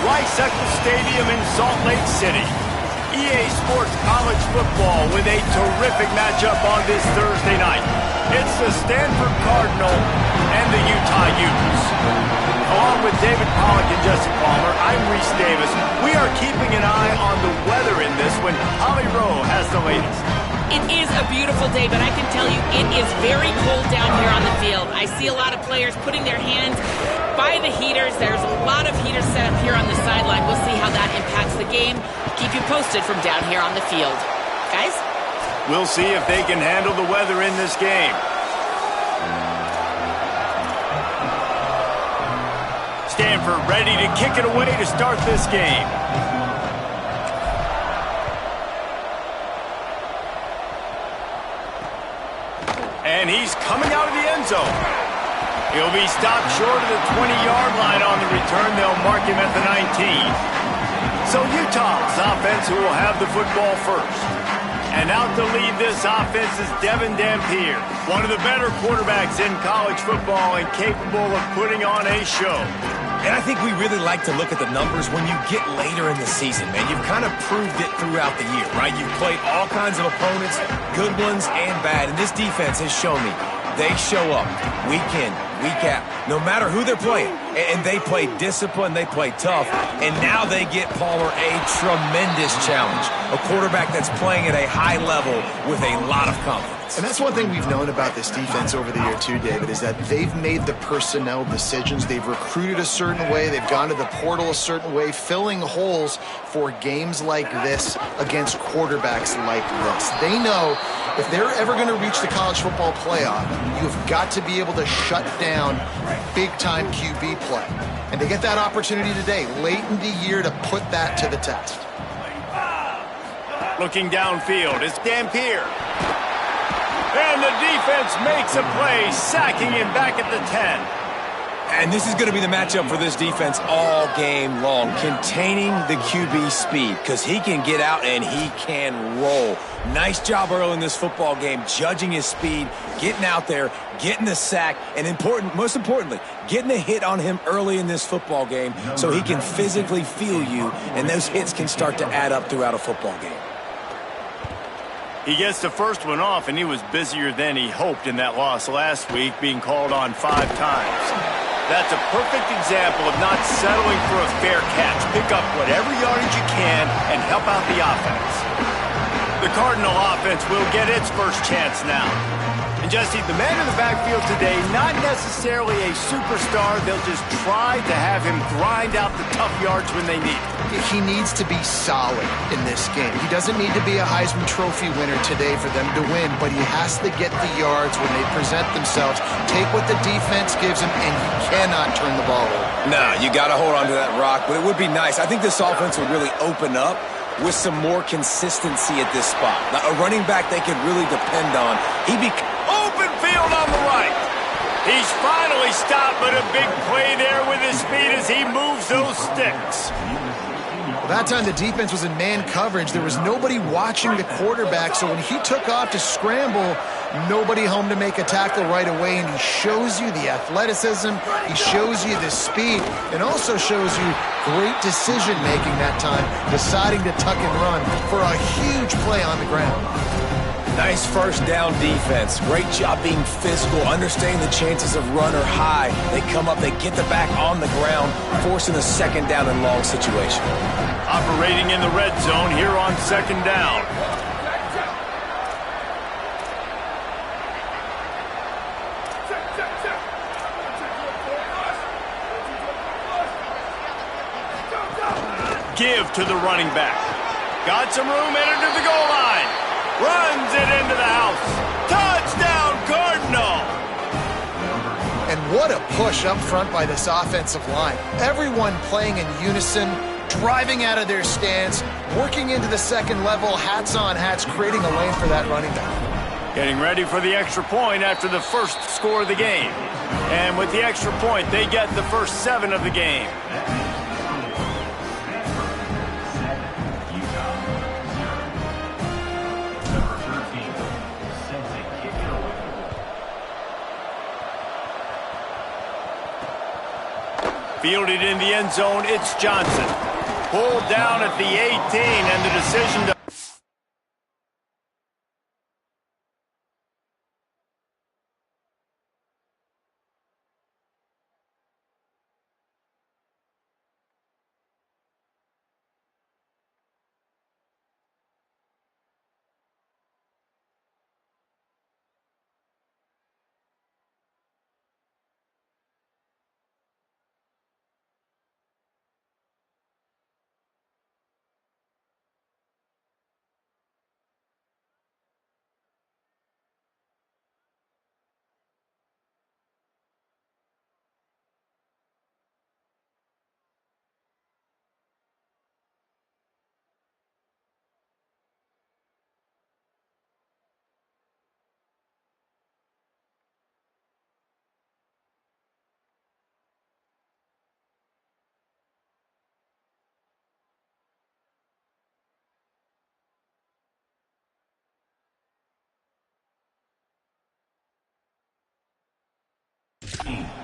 Bicycle Stadium in Salt Lake City. EA Sports College Football with a terrific matchup on this Thursday night. It's the Stanford Cardinal and the Utah Utes. Along with David Pollack and Jesse Palmer, I'm Reese Davis. We are keeping an eye on the weather in this when Holly Rowe has the latest. It is a beautiful day, but I can tell you it is very cold down here on the field. I see a lot of players putting their hands by the heaters. There's a lot of heaters set up here on the sideline. We'll see how that impacts the game. Keep you posted from down here on the field. Guys? We'll see if they can handle the weather in this game. Stanford ready to kick it away to start this game. And he's coming out of the end zone. He'll be stopped short of the 20-yard line on the return. They'll mark him at the 19. So Utah's offense who will have the football first. And out to lead this offense is Devin Dampier, one of the better quarterbacks in college football and capable of putting on a show. And I think we really like to look at the numbers when you get later in the season, man. You've kind of proved it throughout the year, right? You've played all kinds of opponents, good ones and bad. And this defense has shown me they show up week in, week out, no matter who they're playing. And they play disciplined, they play tough. And now they get Palmer a tremendous challenge. A quarterback that's playing at a high level with a lot of confidence. And that's one thing we've known about this defense over the year too, David, is that they've made the personnel decisions. They've recruited a certain way. They've gone to the portal a certain way, filling holes for games like this against quarterbacks like this. They know if they're ever going to reach the college football playoff, you've got to be able to shut down big-time QB play. And they get that opportunity today, late in the year, to put that to the test. Looking downfield, it's Dampier. And the defense makes a play, sacking him back at the 10. And this is going to be the matchup for this defense all game long, containing the QB speed, because he can get out and he can roll. Nice job early in this football game, judging his speed, getting out there, getting the sack, and most importantly, getting a hit on him early in this football game so he can physically feel you, and those hits can start to add up throughout a football game. He gets the first one off, and he was busier than he hoped in that loss last week, being called on 5 times. That's a perfect example of not settling for a fair catch. Pick up whatever yardage you can and help out the offense. The Cardinal offense will get its first chance now. And Jesse, the man in the backfield today, not necessarily a superstar. They'll just try to have him grind out the tough yards when they need it. He needs to be solid in this game. He doesn't need to be a Heisman Trophy winner today for them to win, but he has to get the yards when they present themselves, take what the defense gives him, and he cannot turn the ball over. Nah, you got to hold on to that rock, but it would be nice. I think this offense would really open up with some more consistency at this spot. Now, a running back they could really depend on. Open field on the right. He's finally stopped, but a big play there with his speed as he moves those sticks. That time the defense was in man coverage. There was nobody watching the quarterback, so when he took off to scramble, nobody home to make a tackle right away, and he shows you the athleticism, he shows you the speed, and also shows you great decision-making that time, deciding to tuck and run for a huge play on the ground. Nice first down defense. Great job being physical, understanding the chances of run or high. They come up, they get the back on the ground, forcing a second down and long situation. Operating in the red zone here on second down. Give to the running back. Got some room, entered to the goal line. Runs it into the house. Touchdown, Cardinal! And what a push up front by this offensive line. Everyone playing in unison, driving out of their stance, working into the second level, hats on hats, creating a lane for that running back. Getting ready for the extra point after the first score of the game. And with the extra point, they get the first 7 of the game. Fielded in the end zone, it's Johnson. Pulled down at the 18, and the decision to...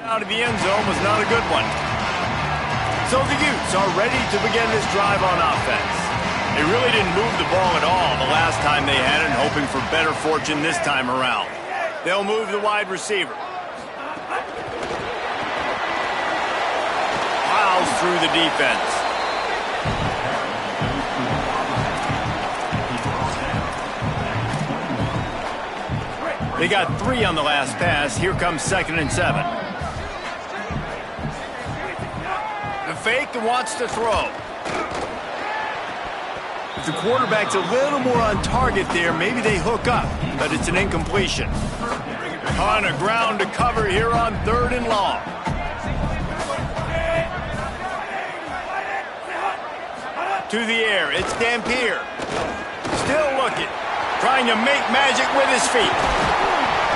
out of the end zone was not a good one. So the Utes are ready to begin this drive on offense. They really didn't move the ball at all the last time they had it, hoping for better fortune this time around. They'll move the wide receiver. Plows through the defense. They got 3 on the last pass. Here comes 2nd and 7. The fake and wants to throw. If the quarterback's a little more on target there, maybe they hook up, but it's an incompletion. On a ground to cover here on 3rd and long. To the air, it's Dampier. Still looking, trying to make magic with his feet.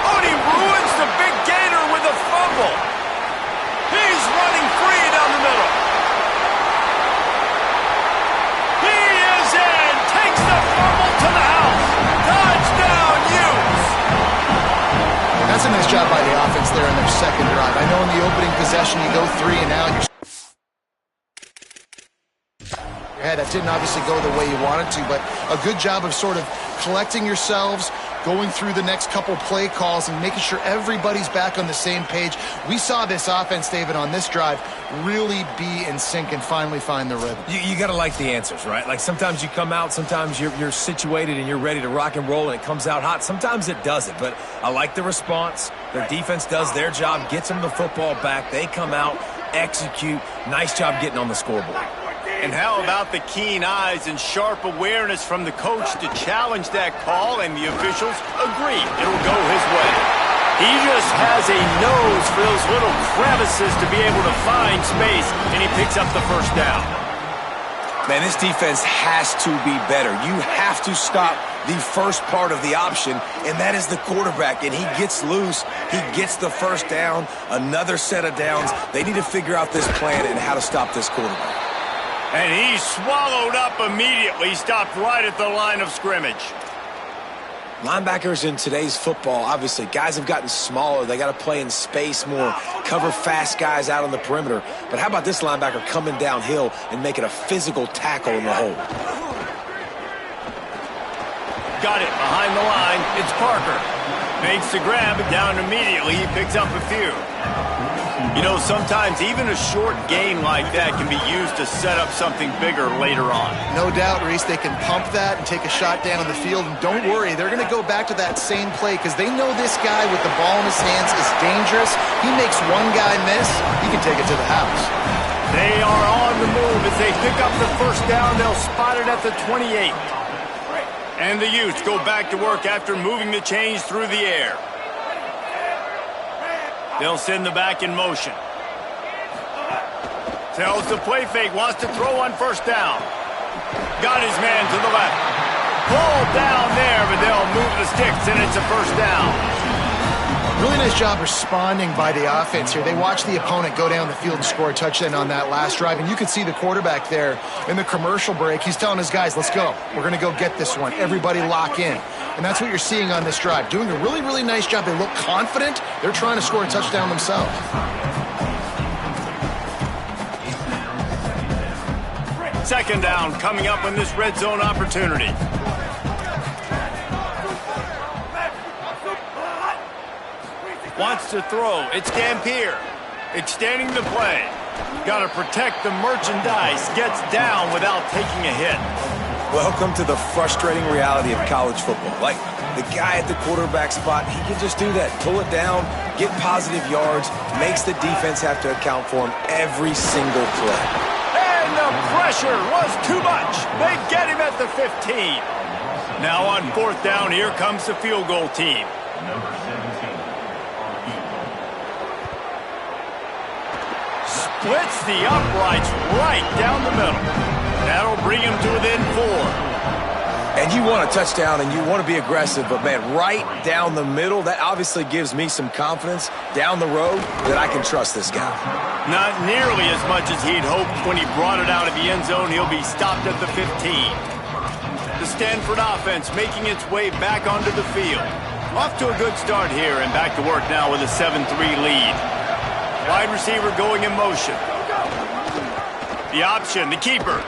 Oh, and he ruins the big gainer with a fumble. He's running free down the middle. He is in, takes the fumble to the house. Touchdown, Utes. That's a nice job by the offense there in their second drive. I know in the opening possession you go 3 and out. That didn't obviously go the way you wanted to, but a good job of sort of collecting yourselves, going through the next couple play calls and making sure everybody's back on the same page. We saw this offense, David, on this drive really be in sync and finally find the rhythm. You got to like the answers, right? Like sometimes you come out, sometimes you're situated and you're ready to rock and roll and it comes out hot. Sometimes it doesn't, but I like the response. Their defense does their job, gets them the football back. They come out, execute. Nice job getting on the scoreboard. And how about the keen eyes and sharp awareness from the coach to challenge that call, and the officials agree it'll go his way. He just has a nose for those little crevices to be able to find space, and he picks up the first down. Man, this defense has to be better. You have to stop the first part of the option, and that is the quarterback. And he gets loose. He gets the first down, another set of downs. They need to figure out this plan and how to stop this quarterback. And he's swallowed up immediately, stopped right at the line of scrimmage. Linebackers in today's football, obviously, guys have gotten smaller. They got to play in space more, cover fast guys out on the perimeter. But how about this linebacker coming downhill and making a physical tackle in the hole? Got it behind the line. It's Parker. Makes the grab, down immediately. He picks up a few. You know, sometimes even a short gain like that can be used to set up something bigger later on. No doubt, Reese, they can pump that and take a shot down on the field. And don't worry, they're going to go back to that same play because they know this guy with the ball in his hands is dangerous. He makes one guy miss, he can take it to the house. They are on the move. As they pick up the first down, they'll spot it at the 28. And the Utes go back to work after moving the chains through the air. They'll send the back in motion. Tells the play fake, wants to throw on first down. Got his man to the left. Pulled down there, but they'll move the sticks, and it's a first down. Really nice job responding by the offense here. They watched the opponent go down the field and score a touchdown on that last drive, and you could see the quarterback there in the commercial break. He's telling his guys, let's go. We're going to go get this one. Everybody lock in. And that's what you're seeing on this drive. Doing a really, really nice job. They look confident. They're trying to score a touchdown themselves. Second down coming up in this red zone opportunity. Wants to throw. It's Dampier. Extending the play. Got to protect the merchandise. Gets down without taking a hit. Welcome to the frustrating reality of college football. Like, the guy at the quarterback spot, he can just do that. Pull it down, get positive yards, makes the defense have to account for him every single play. And the pressure was too much. They get him at the 15. Now on fourth down, here comes the field goal team. Number 17. Splits the uprights right down the middle. That'll bring him to within 4. And you want a touchdown and you want to be aggressive, but man, right down the middle, that obviously gives me some confidence down the road that I can trust this guy. Not nearly as much as he'd hoped when he brought it out of the end zone. He'll be stopped at the 15. The Stanford offense making its way back onto the field. Off to a good start here and back to work now with a 7-3 lead. Wide receiver going in motion. The option, the keeper.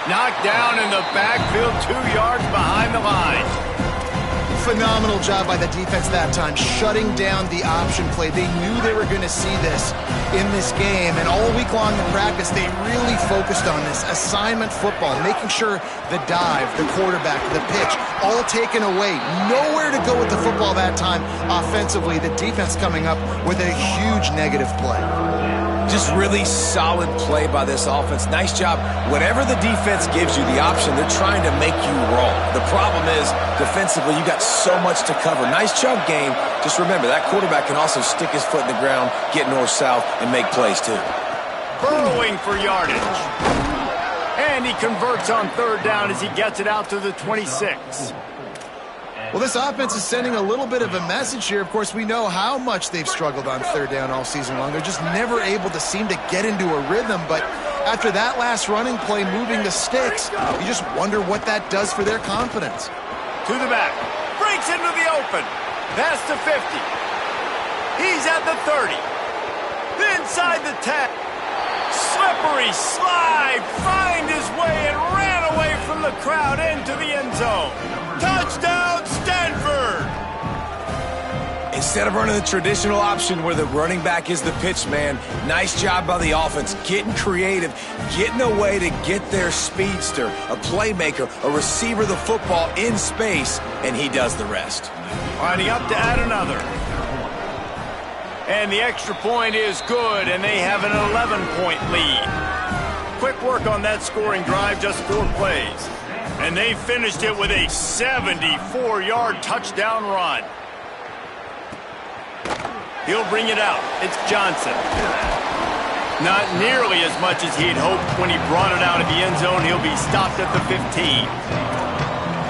Knocked down in the backfield, 2 yards behind the line. Phenomenal job by the defense that time, shutting down the option play. They knew they were going to see this in this game, and all week long in practice, they really focused on this assignment football, making sure the dive, the quarterback, the pitch, all taken away. Nowhere to go with the football that time offensively. The defense coming up with a huge negative play. Just really solid play by this offense. Nice job. Whatever the defense gives you the option, they're trying to make you roll. The problem is, defensively, you got so much to cover. Nice chunk game. Just remember, that quarterback can also stick his foot in the ground, get north-south, and make plays too. Burrowing for yardage. And he converts on third down as he gets it out to the 26. Well, this offense is sending a little bit of a message here. Of course, we know how much they've struggled on third down all season long. They're just never able to seem to get into a rhythm. But after that last running play, moving the sticks, you just wonder what that does for their confidence. To the back. Breaks into the open. Past the 50. He's at the 30. Inside the 10. Slippery slide. Find his way and ran away from the crowd into the end zone. Touchdown, Stanford! Instead of running the traditional option where the running back is the pitch man, nice job by the offense, getting creative, getting a way to get their speedster, a playmaker, a receiver the football in space, and he does the rest. Lining up to add another. And the extra point is good, and they have an 11-point lead. Quick work on that scoring drive, just 4 plays. And they finished it with a 74-yard touchdown run. He'll bring it out. It's Johnson. Not nearly as much as he'd hoped when he brought it out of the end zone. He'll be stopped at the 15.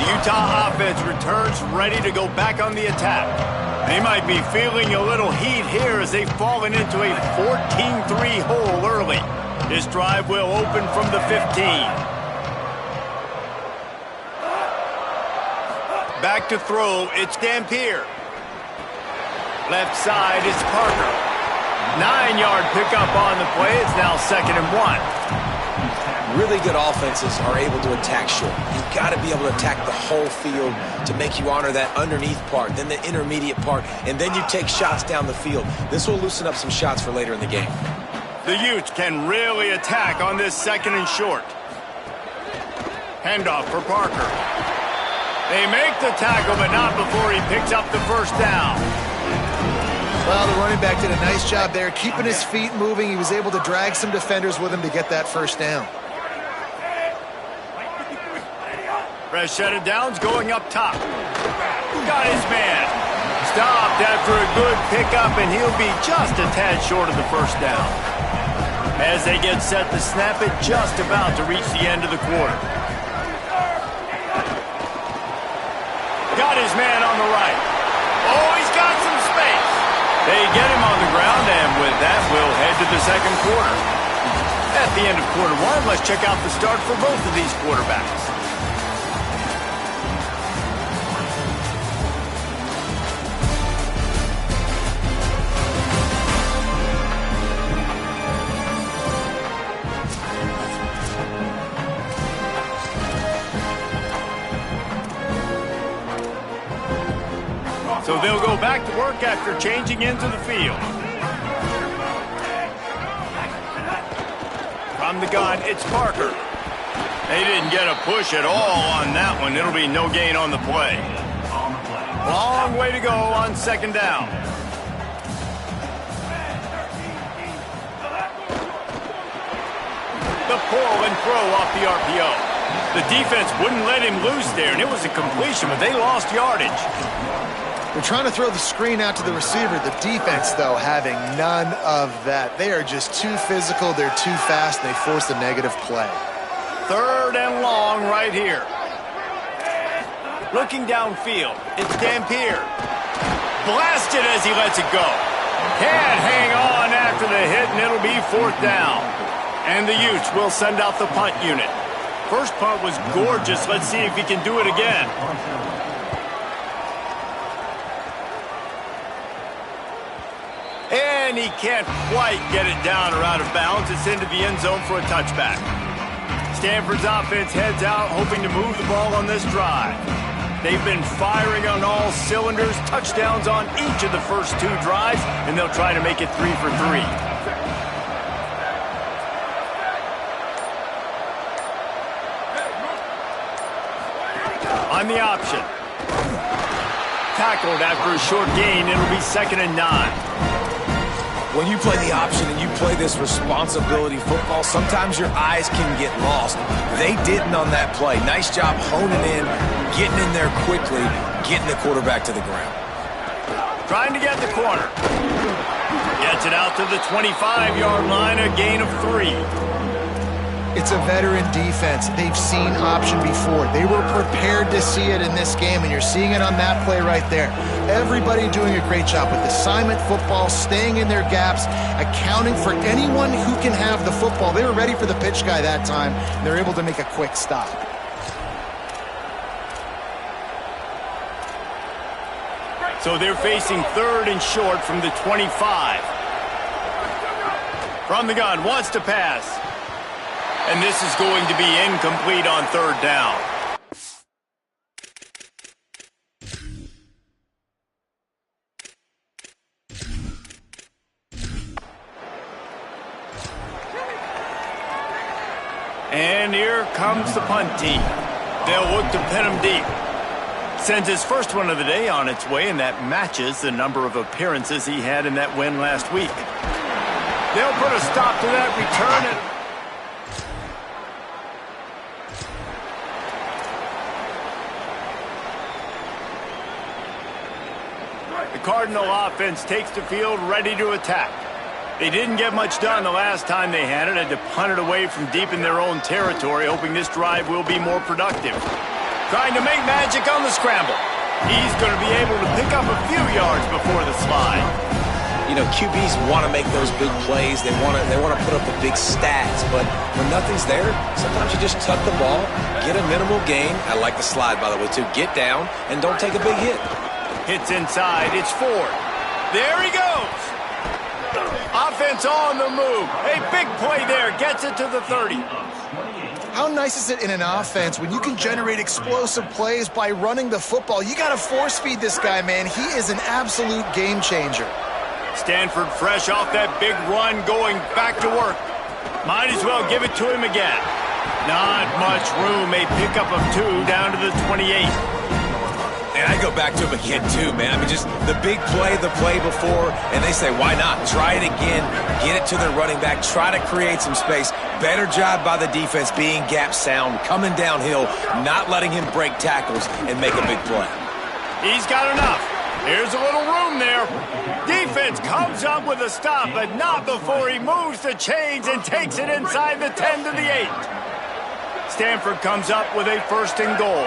The Utah offense returns ready to go back on the attack. They might be feeling a little heat here as they've fallen into a 14-3 hole early. This drive will open from the 15. Back to throw, it's Dampier. Left side, it's Parker. 9-yard pickup on the play. It's now 2nd and 1. Really good offenses are able to attack short. You've got to be able to attack the whole field to make you honor that underneath part, then the intermediate part, and then you take shots down the field. This will loosen up some shots for later in the game. The Utes can really attack on this 2nd and short. Handoff for Parker. They make the tackle, but not before he picks up the first down. Well, the running back did a nice job there, keeping his feet moving. He was able to drag some defenders with him to get that first down. Fresh set of downs going up top. Got his man. Stopped after a good pickup, and he'll be just a tad short of the first down. As they get set to snap it, just about to reach the end of the quarter. Got his man on the right. Oh, he's got some space. They get him on the ground, and with that, we'll head to the second quarter. At the end of quarter 1, let's check out the start for both of these quarterbacks. So they'll go back to work after changing into the field. From the gun, it's Parker. They didn't get a push at all on that one. It'll be no gain on the play. Long way to go on second down. The pull and throw off the RPO. The defense wouldn't let him loose there, and it was a completion, but they lost yardage. They're trying to throw the screen out to the receiver. The defense, though, having none of that. They are just too physical. They're too fast. And they force a negative play. Third and long right here. Looking downfield, it's Dampier. Blasted as he lets it go. Can't hang on after the hit, and it'll be fourth down. And the Utes will send out the punt unit. First punt was gorgeous. Let's see if he can do it again. And he can't quite get it down or out of bounds. It's into the end zone for a touchback. Stanford's offense heads out, hoping to move the ball on this drive. They've been firing on all cylinders, touchdowns on each of the first two drives, and they'll try to make it 3 for 3. On the option. Tackled after a short gain, it'll be 2nd and 9. When you play the option and you play this responsibility football, sometimes your eyes can get lost. They didn't on that play. Nice job honing in, getting in there quickly, getting the quarterback to the ground. Trying to get the corner. Gets it out to the 25-yard line, a gain of 3. It's a veteran defense. They've seen option before. They were prepared to see it in this game, and you're seeing it on that play right there. Everybody doing a great job with assignment football, staying in their gaps, accounting for anyone who can have the football. They were ready for the pitch guy that time, and they're able to make a quick stop. So they're facing 3rd and short from the 25. From the gun, wants to pass. And this is going to be incomplete on 3rd down. And here comes the punt team. They'll look to pin him deep. Sends his first one of the day on its way, and that matches the number of appearances he had in that win last week. They'll put a stop to that return and Cardinal offense takes the field ready to attack. They didn't get much done the last time they had it. Had to punt it away from deep in their own territory, hoping this drive will be more productive. Trying to make magic on the scramble. He's going to be able to pick up a few yards before the slide. You know, QBs want to make those big plays. They want to put up the big stats. But when nothing's there, sometimes you just tuck the ball, get a minimal gain. I like the slide, by the way, too. Get down and don't take a big hit. Hits inside. It's Ford. There he goes. Offense on the move. A big play there. Gets it to the 30. How nice is it in an offense when you can generate explosive plays by running the football? You got to force feed this guy, man. He is an absolute game changer. Stanford fresh off that big run, going back to work. Might as well give it to him again. Not much room. A pickup of 2 down to the 28. And I go back to him again, too, man. I mean, just the big play, the play before, and they say, why not? Try it again, get it to their running back, try to create some space. Better job by the defense being gap sound, coming downhill, not letting him break tackles and make a big play. He's got enough. Here's a little room there. Defense comes up with a stop, but not before he moves the chains and takes it inside the 10 to the 8. Stanford comes up with a 1st and goal.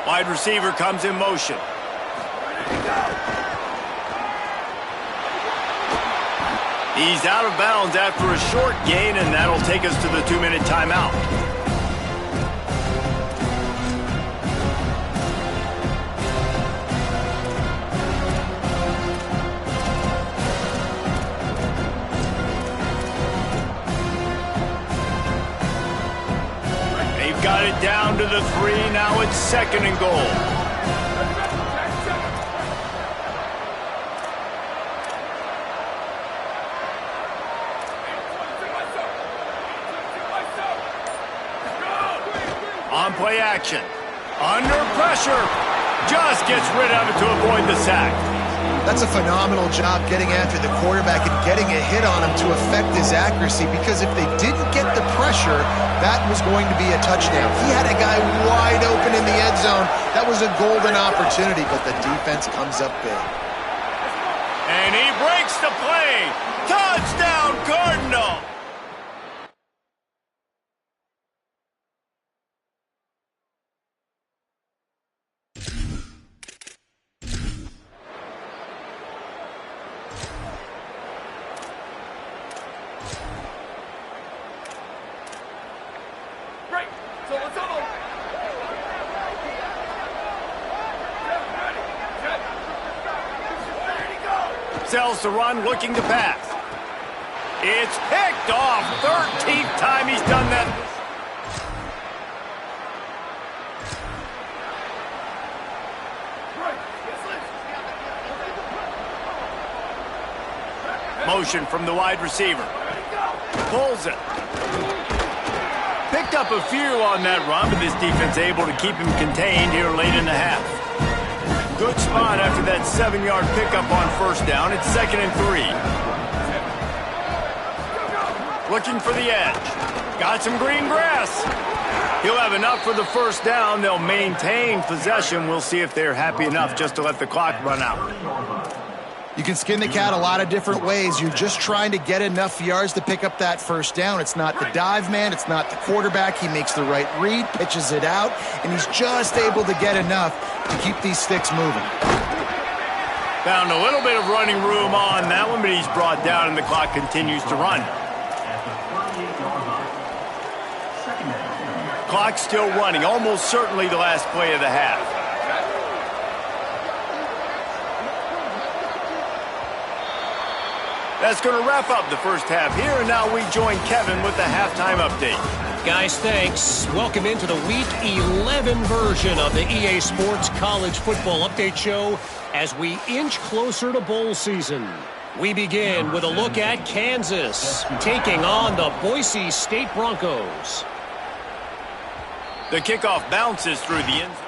Wide receiver comes in motion. He's out of bounds after a short gain, and that'll take us to the 2-minute timeout. A got it down to the 3. Now it's 2nd and goal. On play action. Under pressure. Just gets rid of it to avoid the sack. That's a phenomenal job getting after the quarterback and getting a hit on him to affect his accuracy, because if they didn't get the pressure, that was going to be a touchdown. He had a guy wide open in the end zone. That was a golden opportunity, but the defense comes up big. And he breaks the play. Touchdown, Cardinal! Sells the run, looking to pass. It's picked off. 13th time he's done that. Motion from the wide receiver. Pulls it. Picked up a few on that run, but this defense able to keep him contained here late in the half. Good spot after that 7-yard pickup on 1st down. It's 2nd and 3. Looking for the edge. Got some green grass. He'll have enough for the 1st down. They'll maintain possession. We'll see if they're happy enough just to let the clock run out. You can skin the cat a lot of different ways. You're just trying to get enough yards to pick up that 1st down. It's not the dive man. It's not the quarterback. He makes the right read, pitches it out, and he's just able to get enough to keep these sticks moving. Found a little bit of running room on that one, but he's brought down and the clock continues to run. Clock's still running, almost certainly the last play of the half. That's going to wrap up the 1st half here, and now we join Kevin with the halftime update. Guys, thanks. Welcome into the Week 11 version of the EA Sports College Football Update Show as we inch closer to bowl season. We begin with a look at Kansas taking on the Boise State Broncos. The kickoff bounces through the end zone.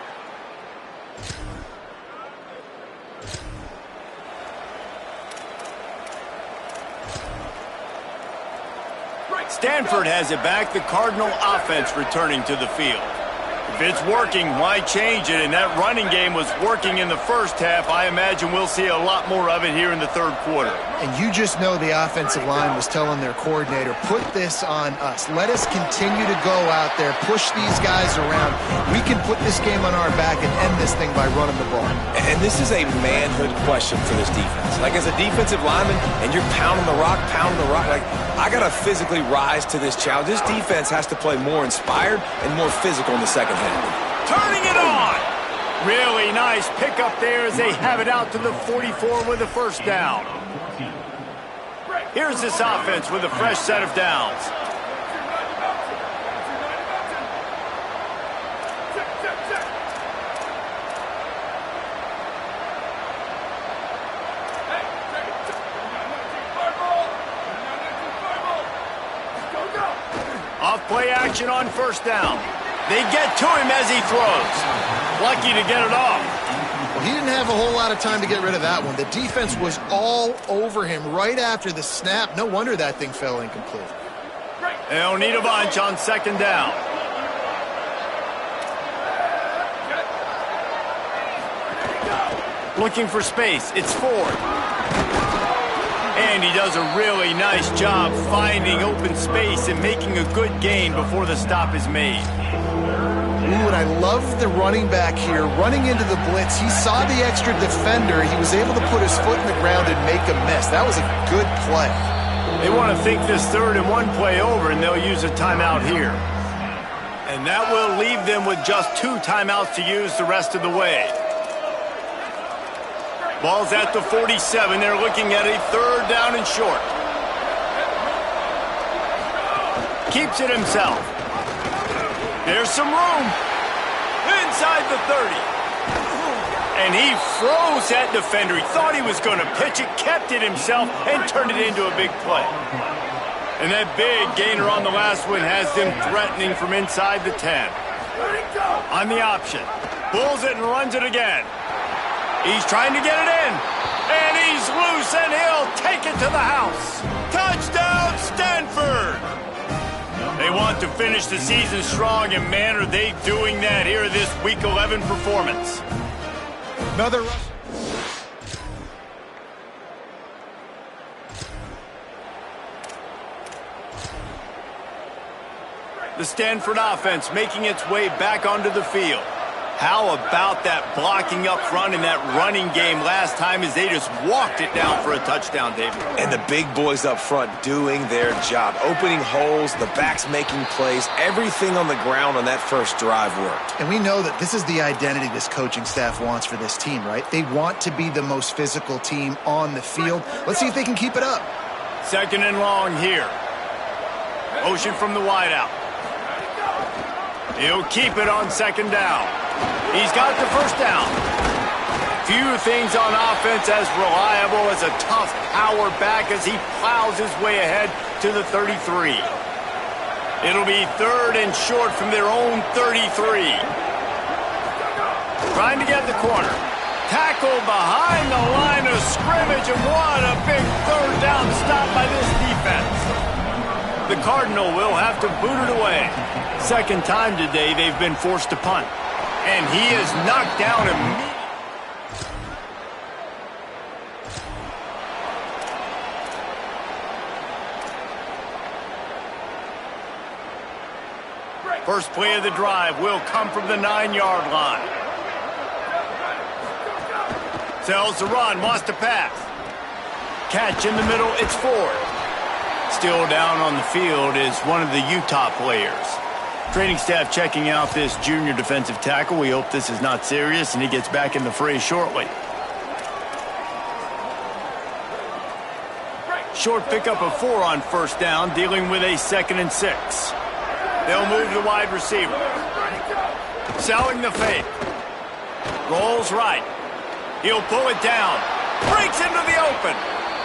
Stanford has it back. The Cardinal offense returning to the field. If it's working, why change it? And that running game was working in the 1st half. I imagine we'll see a lot more of it here in the 3rd quarter. And you just know the offensive line was telling their coordinator, put this on us. Let us continue to go out there, push these guys around. We can put this game on our back and end this thing by running the ball. And this is a manhood question for this defense. Like, as a defensive lineman, and you're pounding the rock, like, I got to physically rise to this challenge. This defense has to play more inspired and more physical in the 2nd half. Turning it on. Really nice pickup there as they have it out to the 44 with the 1st down. Here's this offense with a fresh set of downs. Off play action on 1st down. They get to him as he throws. Lucky to get it off. Well, he didn't have a whole lot of time to get rid of that one. The defense was all over him right after the snap. No wonder that thing fell incomplete. They'll need a bunch on 2nd down. Looking for space. It's Ford. And he does a really nice job finding open space and making a good gain before the stop is made. Ooh, and I love the running back here. Running into the blitz, he saw the extra defender. He was able to put his foot in the ground and make a miss. That was a good play. They want to think this 3rd and 1 play over, and they'll use a timeout here. And that will leave them with just 2 timeouts to use the rest of the way. Ball's at the 47. They're looking at a 3rd down and short. Keeps it himself. There's some room. Inside the 30. And he froze that defender. He thought he was going to pitch it, kept it himself, and turned it into a big play. And that big gainer on the last one has them threatening from inside the 10. On the option. Pulls it and runs it again. He's trying to get it in. And he's loose, and he'll take it to the house. Touchdown, Stanford! They want to finish the season strong, and man, are they doing that here in this Week 11 performance. Another rush. The Stanford offense making its way back onto the field. How about that blocking up front in that running game last time as they just walked it down for a touchdown, David? And the big boys up front doing their job, opening holes, the backs making plays, everything on the ground on that first drive worked. And we know that this is the identity this coaching staff wants for this team, right? They want to be the most physical team on the field. Let's see if they can keep it up. Second and long here. Motion from the wideout. He'll keep it on second down. He's got the first down. Few things on offense as reliable as a tough power back as he plows his way ahead to the 33. It'll be third and short from their own 33. Trying to get the corner. Tackled behind the line of scrimmage, and what a big third down stop by this defense. The Cardinal will have to boot it away. Second time today they've been forced to punt. And he is knocked down immediately. First play of the drive will come from the 9-yard line. Sells the run, wants to pass. Catch in the middle, it's Ford. Still down on the field is one of the Utah players. Training staff checking out this junior defensive tackle. We hope this is not serious and he gets back in the fray shortly. Short pickup of 4 on first down, dealing with a 2nd and 6. They'll move the wide receiver. Selling the fake. Rolls right. He'll pull it down. Breaks into the open.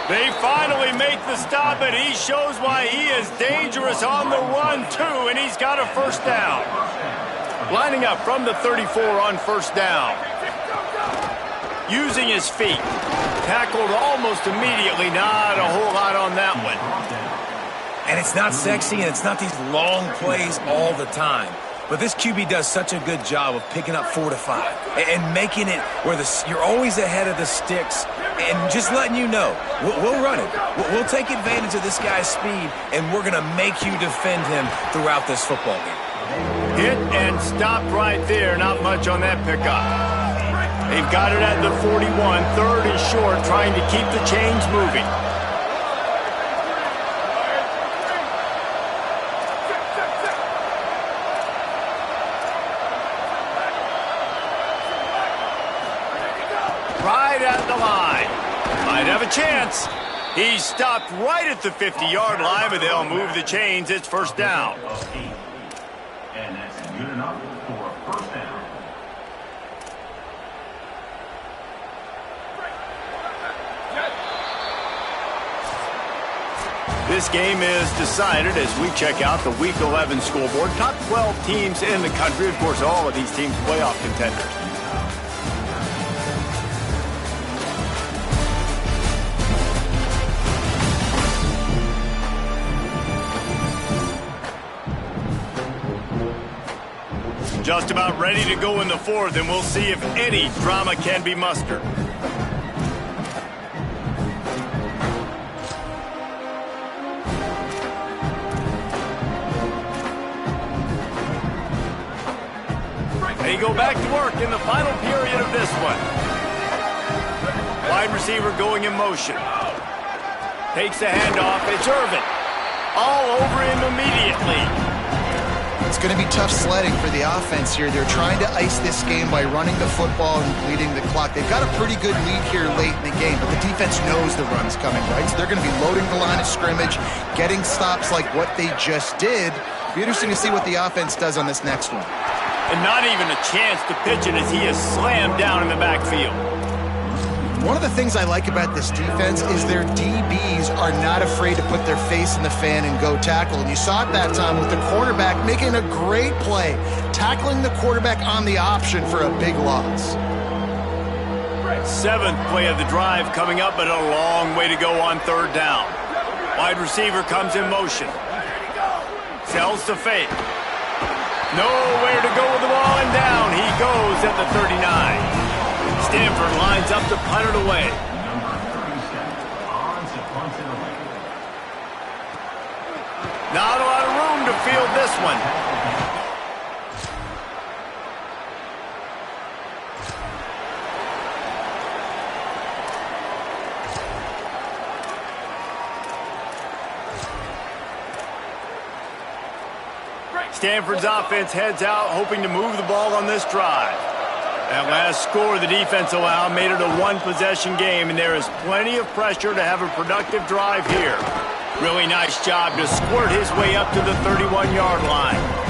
They finally make the stop, and he shows why he is dangerous on the run, too, and he's got a first down. Lining up from the 34 on first down. Using his feet. Tackled almost immediately. Not a whole lot on that one. And it's not sexy, and it's not these long plays all the time. But this QB does such a good job of picking up 4 to 5 and making it where you're always ahead of the sticks and just letting you know, we'll run it. We'll take advantage of this guy's speed, and we're going to make you defend him throughout this football game. Hit and stopped right there. Not much on that pickup. They've got it at the 41. Third and short, trying to keep the chains moving. Right at the line. Might have a chance. He's stopped right at the 50-yard line, but they'll move the chains. It's first down. And that's good enough for first down. This game is decided as we check out the Week 11 scoreboard. Top 12 teams in the country. Of course, all of these teams playoff contenders. Just about ready to go in the fourth, and we'll see if any drama can be mustered. They go back to work in the final period of this one. Wide receiver going in motion. Takes the handoff. It's Irvin. All over him immediately. It's going to be tough sledding for the offense here. They're trying to ice this game by running the football and bleeding the clock. They've got a pretty good lead here late in the game, but the defense knows the run's coming, right? So they're going to be loading the line of scrimmage, getting stops like what they just did. It'll be interesting to see what the offense does on this next one. And not even a chance to pitch it as he is slammed down in the backfield. One of the things I like about this defense is their DBs are not afraid to put their face in the fan and go tackle. And you saw it that time with the quarterback making a great play, tackling the quarterback on the option for a big loss. 7th play of the drive coming up, but a long way to go on 3rd down. Wide receiver comes in motion. Sells to fake. Nowhere to go with the ball, and down he goes at the 39. Stanford lines up to punt it away. Not a lot of room to field this one. Stanford's offense heads out, hoping to move the ball on this drive. That last score the defense allowed made it a one-possession game, and there is plenty of pressure to have a productive drive here. Really nice job to squirt his way up to the 31-yard line.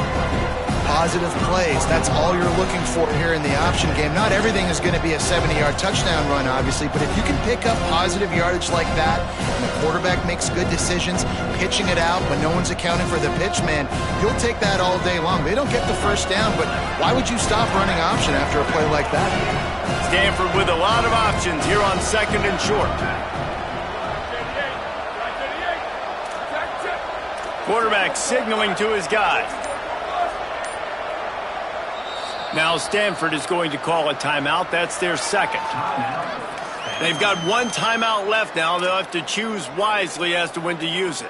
Positive plays, that's all you're looking for here in the option game. Not everything is going to be a 70-yard touchdown run, obviously, but if you can pick up positive yardage like that, and the quarterback makes good decisions, pitching it out when no one's accounting for the pitch, man, you'll take that all day long. They don't get the first down, but why would you stop running option after a play like that? Stanford with a lot of options here on 2nd and short. Quarterback signaling to his guy. Now Stanford is going to call a timeout. That's their 2nd. They've got one timeout left now. They'll have to choose wisely as to when to use it.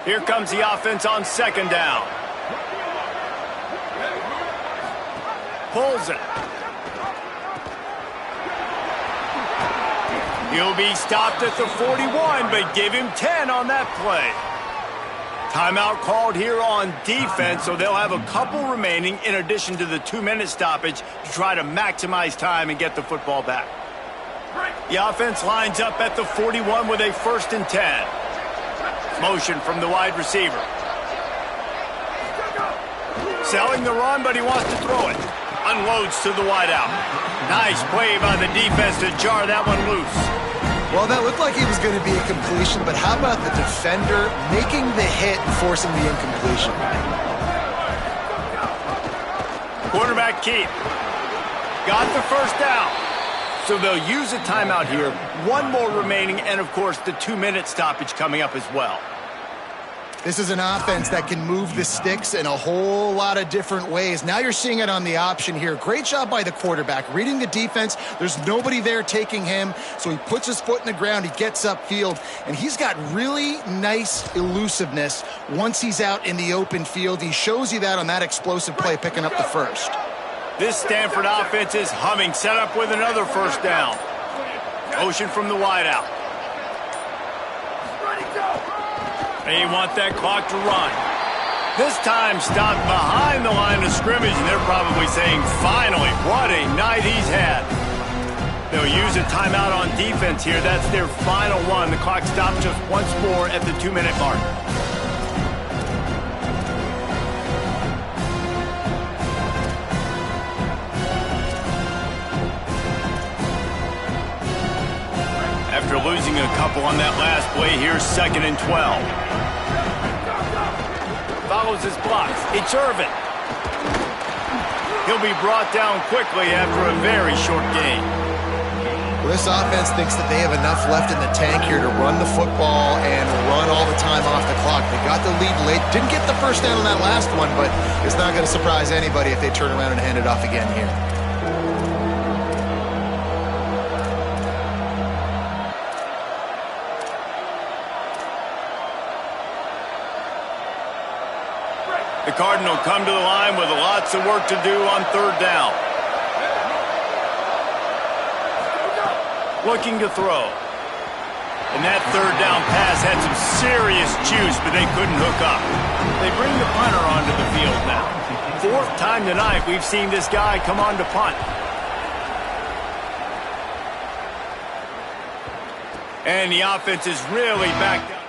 Here comes the offense on 2nd down. Pulls it. He'll be stopped at the 41, but give him 10 on that play. Timeout called here on defense, so they'll have a couple remaining in addition to the 2-minute stoppage to try to maximize time and get the football back. The offense lines up at the 41 with a 1st and 10. Motion from the wide receiver. Selling the run, but he wants to throw it. Unloads to the wideout. Nice play by the defense to jar that one loose. Well, that looked like it was going to be a completion, but how about the defender making the hit and forcing the incompletion? Quarterback keep. Got the 1st down. So they'll use a timeout here. One more remaining, and of course the 2-minute stoppage coming up as well. This is an offense that can move the sticks in a whole lot of different ways. Now you're seeing it on the option here. Great job by the quarterback. Reading the defense, there's nobody there taking him, so he puts his foot in the ground, he gets upfield, and he's got really nice elusiveness once he's out in the open field. He shows you that on that explosive play, picking up the 1st. This Stanford offense is humming, set up with another 1st down. Motion from the wideout. They want that clock to run. This time stopped behind the line of scrimmage, and they're probably saying, finally, what a night he's had. They'll use a timeout on defense here. That's their final one. The clock stops just once more at the 2-minute mark. After losing a couple on that last play, here's 2nd and 12. Follows his blocks. It's Irvin. He'll be brought down quickly after a very short game. Well, this offense thinks that they have enough left in the tank here to run the football and run all the time off the clock. They got the lead late. Didn't get the 1st down on that last one, but it's not going to surprise anybody if they turn around and hand it off again here. The Cardinal come to the line with lots of work to do on 3rd down. looking to throw. And that third down pass had some serious juice, but they couldn't hook up. They bring the punter onto the field now. Fourth time tonight we've seen this guy come on to punt. And the offense is really backed up.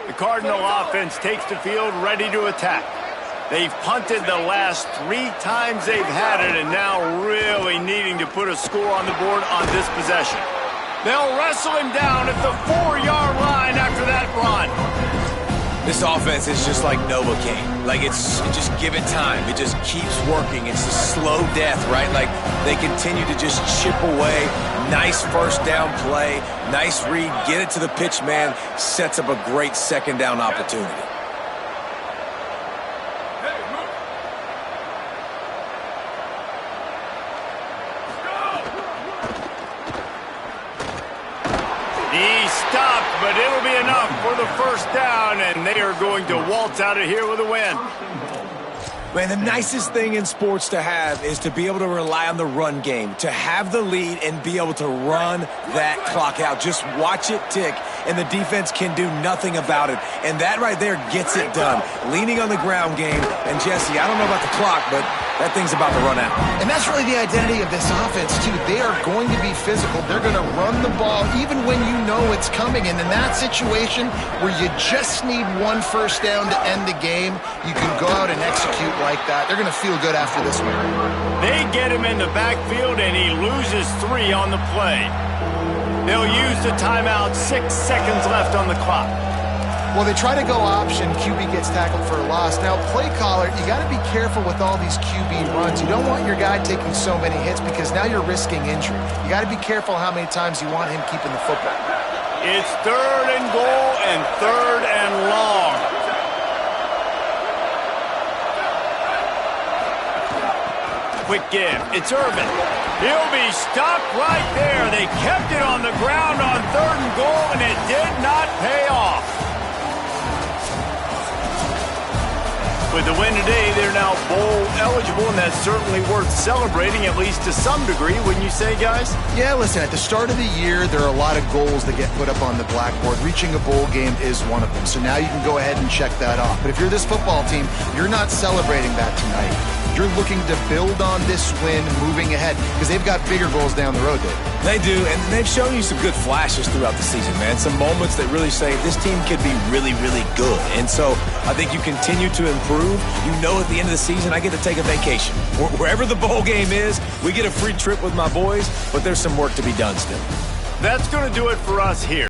The Cardinal offense takes the field ready to attack. They've punted the last 3 times they've had it, and now really needing to put a score on the board on this possession. They'll wrestle him down at the 4-yard line after that run. This offense is just like Novocaine. Like, just give it time. It just keeps working. It's a slow death, right? Like, they continue to just chip away. Nice first down play. Nice read. Get it to the pitch man. Sets up a great second down opportunity. But it'll be enough for the first down, and they are going to waltz out of here with a win. Man, the nicest thing in sports to have is to be able to rely on the run game, to have the lead and be able to run that clock out. Just watch it tick, and the defense can do nothing about it. And that right there gets it done. Leaning on the ground game, and Jesse, I don't know about the clock, but that thing's about to run out. And that's really the identity of this offense, too. They are going to be physical. They're going to run the ball even when you know it's coming. And in that situation where you just need one first down to end the game, you can go out and execute like that. They're going to feel good after this one. They get him in the backfield, and he loses 3 on the play. They'll use the timeout. 6 seconds left on the clock. Well, they try to go option. QB gets tackled for a loss. Now, play caller, you got to be careful with all these QB runs. You don't want your guy taking so many hits because now you're risking injury. You got to be careful how many times you want him keeping the football. It's 3rd and goal and 3rd and long. Quick give. It's Irvin. He'll be stopped right there. They kept it on the ground on 3rd and goal, and it did not pay off. With the win today, they're now bowl eligible, and that's certainly worth celebrating, at least to some degree, wouldn't you say, guys? Yeah, listen, at the start of the year, there are a lot of goals that get put up on the blackboard. Reaching a bowl game is one of them, so now you can go ahead and check that off. But if you're this football team, you're not celebrating that tonight. You're looking to build on this win moving ahead because they've got bigger goals down the road, Dave. They do, and they've shown you some good flashes throughout the season, man. Some moments that really say this team could be really, really good. And so I think you continue to improve. You know at the end of the season, I get to take a vacation. Wherever the bowl game is, we get a free trip with my boys, but there's some work to be done still. That's going to do it for us here.